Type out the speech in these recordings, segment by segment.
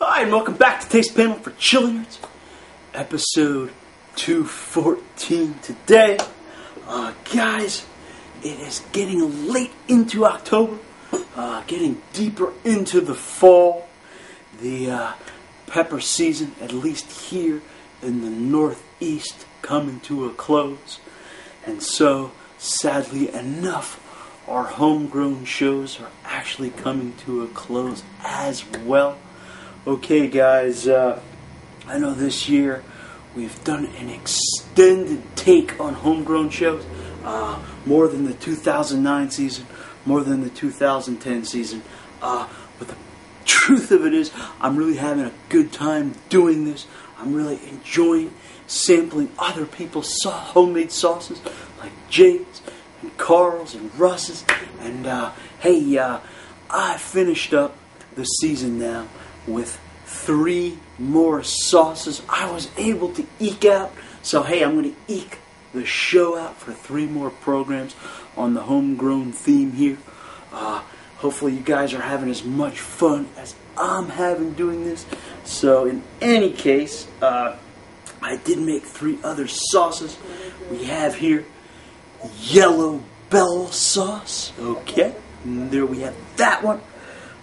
Hi, and welcome back to Taste Panel for Chillingers, episode 214 today. Guys, it is getting late into October, getting deeper into the fall. The pepper season, at least here in the Northeast, coming to a close. And so, sadly enough, our homegrown shows are actually coming to a close as well. Okay, guys, I know this year we've done an extended take on homegrown shows, more than the 2009 season, more than the 2010 season. But the truth of it is, I'm really having a good time doing this. I'm really enjoying sampling other people's homemade sauces, like Jay's and Carl's and Russ's. And hey, I finished up the season now with 3 more sauces I was able to eke out. So hey, I'm going to eke the show out for 3 more programs on the homegrown theme here. Hopefully you guys are having as much fun as I'm having doing this. So in any case, I did make 3 other sauces. We have here Yellow Bell sauce. Okay, and there we have that one.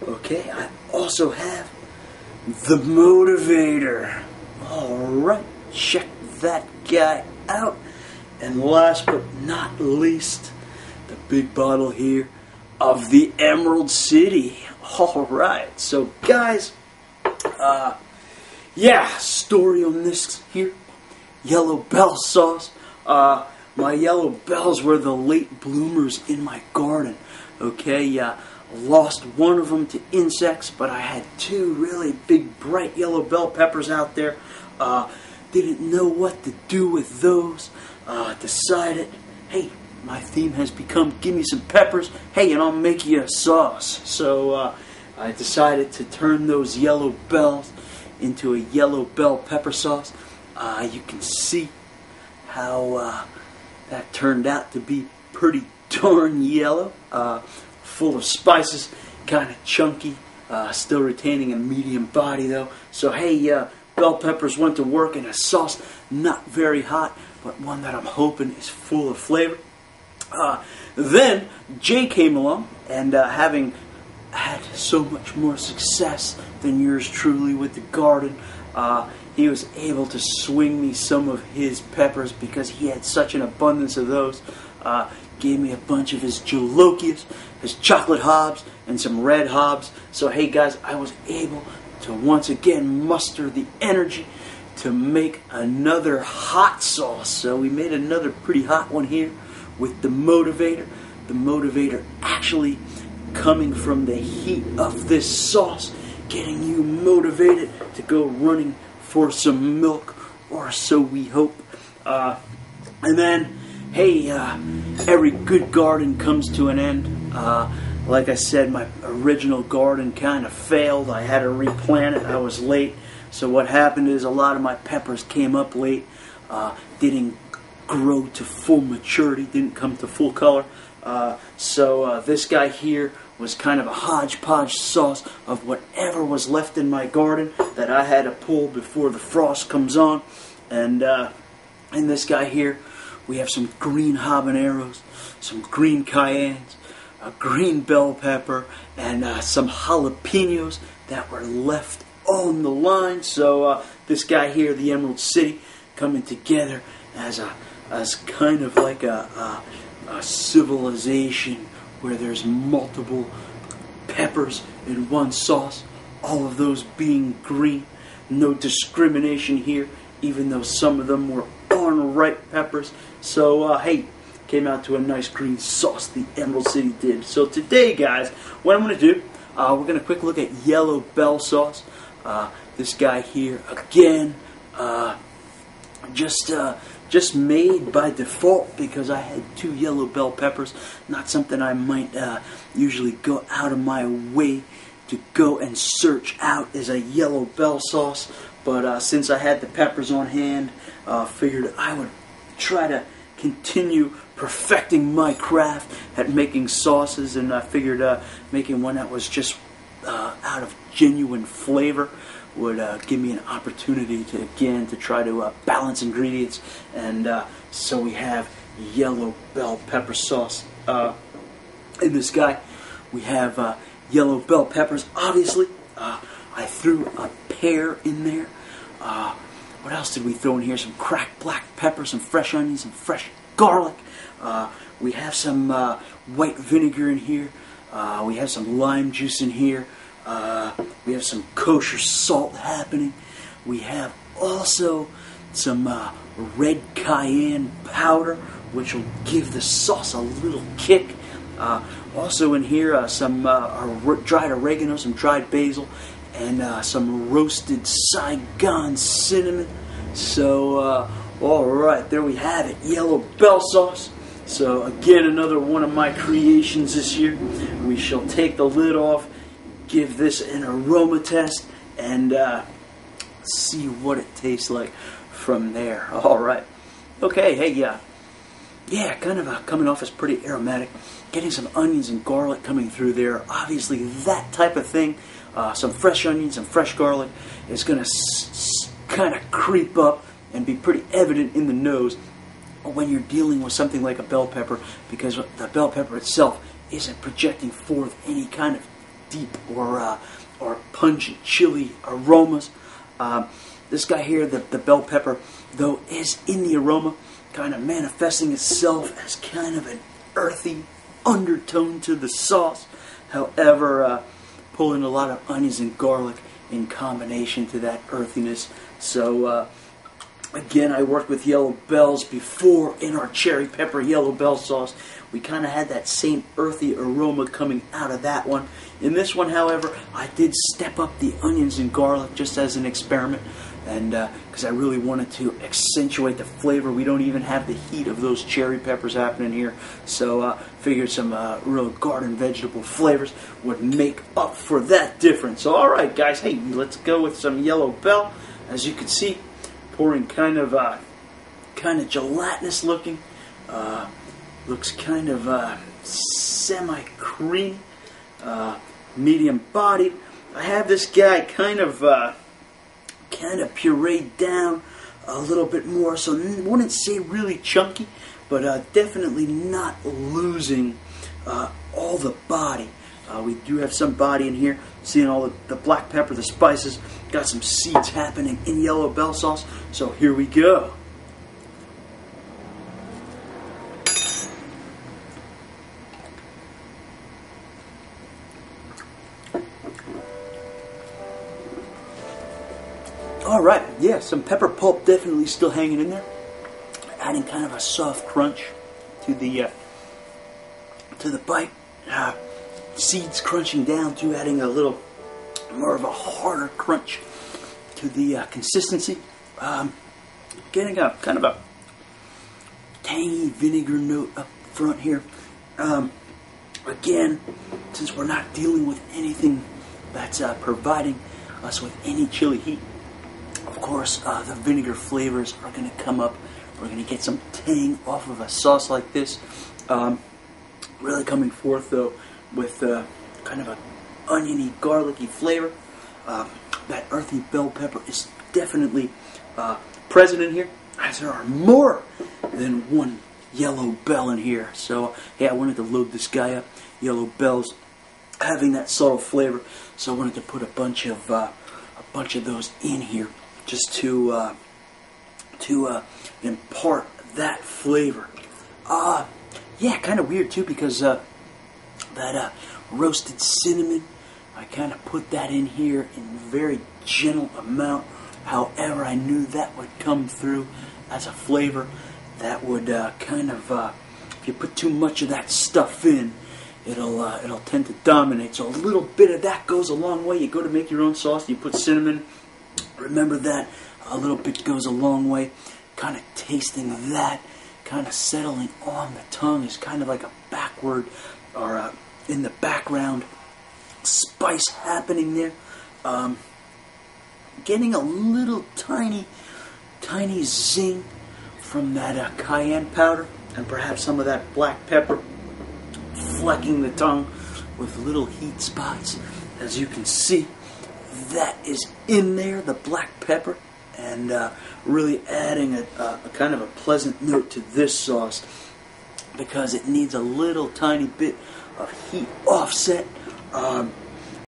Okay, I also have the Motivator. Alright, check that guy out. And last but not least, the big bottle here of the Emerald City. Alright, so guys, story on this here. Yellow Bell sauce. My yellow bells were the late bloomers in my garden. Okay, lost one of them to insects, but I had 2 really big, bright yellow bell peppers out there. Didn't know what to do with those. Decided, hey, my theme has become give me some peppers, hey, and I'll make you a sauce. So I decided to turn those yellow bells into a yellow bell pepper sauce. You can see how that turned out to be pretty darn yellow. Full of spices, kind of chunky, still retaining a medium body though. So hey, bell peppers went to work in a sauce, not very hot, but one that I'm hoping is full of flavor. Then Jay came along, and having had so much more success than yours truly with the garden, he was able to swing me some of his peppers because he had such an abundance of those. Gave me a bunch of his jalokias, his chocolate hobs, and some red hobs. So hey guys, I was able to once again muster the energy to make another hot sauce. So we made another pretty hot one here with the Motivator. The Motivator actually coming from the heat of this sauce, getting you motivated to go running for some milk, or so we hope. And then, hey, every good garden comes to an end. Like I said, my original garden kind of failed. I had to replant it. I was late. So what happened is a lot of my peppers came up late, didn't grow to full maturity, didn't come to full color. So this guy here was kind of a hodgepodge sauce of whatever was left in my garden that I had to pull before the frost comes on. And in this guy here, we have some green habaneros, some green cayennes, a green bell pepper, and some jalapenos that were left on the line. So this guy here, the Emerald City, coming together as kind of like a civilization where there's multiple peppers in one sauce, all of those being green. No discrimination here, even though some of them were unripe peppers. So hey, came out to a nice green sauce, the Emerald City did. So today guys, what I'm going to do, we're going to quick look at Yellow Bell sauce. This guy here, again, just made by default because I had 2 yellow bell peppers. Not something I might usually go out of my way to go and search out as a yellow bell sauce. But since I had the peppers on hand, figured I would try to continue perfecting my craft at making sauces, and I figured making one that was just out of genuine flavor would give me an opportunity to, again, to try to balance ingredients. And so we have yellow bell pepper sauce in this guy. We have yellow bell peppers, obviously. I threw a pear in there. What else did we throw in here? Some cracked black pepper, some fresh onions, some fresh garlic. We have some white vinegar in here. We have some lime juice in here. We have some kosher salt happening. We have also some red cayenne powder, which will give the sauce a little kick. Also in here, some dried oregano, some dried basil, and some roasted Saigon cinnamon. So, alright, there we have it, yellow bell sauce. So again, another one of my creations this year. We shall take the lid off, give this an aroma test, and see what it tastes like from there. Alright. Okay, hey, yeah, kind of coming off as pretty aromatic. Getting some onions and garlic coming through there. Obviously, that type of thing, some fresh onions and fresh garlic, is going to kind of creep up and be pretty evident in the nose when you're dealing with something like a bell pepper, because the bell pepper itself isn't projecting forth any kind of deep or pungent chili aromas. This guy here, the bell pepper, though, is in the aroma, kind of manifesting itself as kind of an earthy undertone to the sauce. However, pulling a lot of onions and garlic in combination to that earthiness. So, again, I worked with yellow bells before in our cherry pepper yellow bell sauce. We kind of had that same earthy aroma coming out of that one. In this one, however, I did step up the onions and garlic just as an experiment, and because I really wanted to accentuate the flavor. We don't even have the heat of those cherry peppers happening here, so figured some real garden vegetable flavors would make up for that difference. So, all right, guys, hey, let's go with some yellow bell. As you can see, pouring kind of gelatinous looking. Looks kind of semi-creamy, medium bodied. I have this guy kind of pureed down a little bit more, so I wouldn't say really chunky, but definitely not losing all the body. We do have some body in here. Seeing all the black pepper, the spices, got some seeds happening in yellow bell sauce. So here we go. Alright, yeah, some pepper pulp definitely still hanging in there. Adding kind of a soft crunch to the bite. Seeds crunching down too, adding a little more of a harder crunch to the consistency. Getting a kind of a tangy vinegar note up front here. Again, since we're not dealing with anything that's providing us with any chili heat, of course, the vinegar flavors are going to come up. We're going to get some tang off of a sauce like this. Really coming forth, though, with kind of an oniony, garlicky flavor. That earthy bell pepper is definitely present in here, as there are more than one yellow bell in here. So, yeah, I wanted to load this guy up. Yellow bells having that subtle flavor, so I wanted to put a bunch of those in here, just to impart that flavor. Yeah, kind of weird too, because that roasted cinnamon, I kind of put that in here in a very gentle amount. However, I knew that would come through as a flavor that would kind of, if you put too much of that stuff in, it'll tend to dominate. So a little bit of that goes a long way. You go to make your own sauce, you put cinnamon. Remember that a little bit goes a long way. Kind of tasting that, kind of settling on the tongue is kind of like a backward or in the background spice happening there. Getting a little tiny zing from that cayenne powder, and perhaps some of that black pepper, flecking the tongue with little heat spots, as you can see. that is in there, the black pepper, and really adding a kind of a pleasant note to this sauce, because it needs a little tiny bit of heat offset.